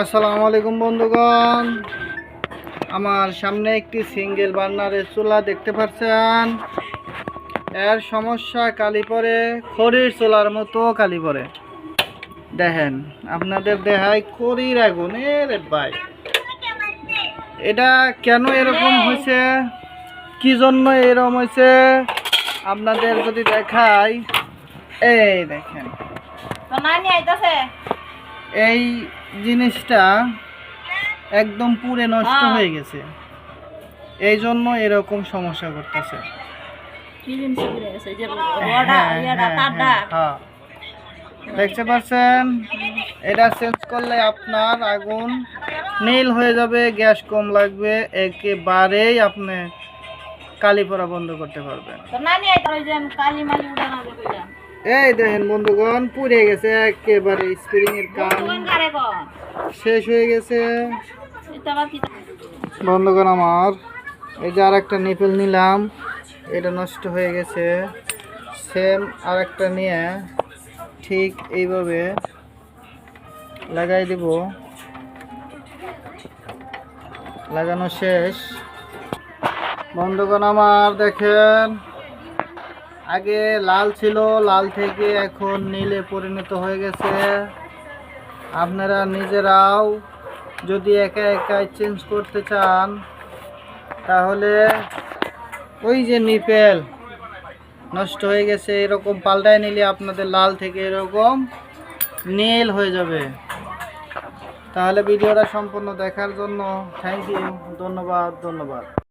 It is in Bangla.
আসসালামু আলাইকুম বন্ধুগণ, আমার সামনে একটি সিঙ্গেল বার্নারের চুলা দেখতে পাচ্ছেন। এর সমস্যা কালি পরে, খড়ির চুলার মতো কালি পরে। দেখেন আপনাদের দেখায় খড়ির আগুন। রে ভাই, এটা কেন এরকম হয়েছে, কি জন্য এরকম হয়েছে আপনাদের যদি দেখাই, এই দেখেন এই জিনিসটা একদম পুরে নষ্ট হয়ে গেছে, এই জন্য এরকম সমস্যা করতেছে। দেখতে পাচ্ছেন, এটা চেঞ্জ করলে আপনার আগুন নীল হয়ে যাবে, গ্যাস কম লাগবে, একেবারেই আপনি কালি পড়া বন্ধ করতে পারবেন। এই দেখেন বন্ধুগণ, পুড়ে গেছে একেবারে, স্প্রিং এর কাম শেষ হয়ে গেছে। বন্ধুগণ আমার এই যে আর একটা নিপেল নিলাম, এটা নষ্ট হয়ে গেছে। সেম আর একটা নিয়ে ঠিক এইভাবে লাগাই দিব। লাগানো শেষ। বন্ধুগণ আমার দেখেন, আগে লাল ছিল, লাল থেকে এখন নীলে পরিণত হয়ে গেছে। আপনারা নিজেরাও যদি একা একা চেঞ্জ করতে চান, তাহলে ওই যে নিপেল নষ্ট হয়ে গেছে এরকম পাল্টায় নিলে আপনাদের লাল থেকে এরকম নীল হয়ে যাবে। তাহলে ভিডিওটা সম্পূর্ণ দেখার জন্য থ্যাংক ইউ, ধন্যবাদ।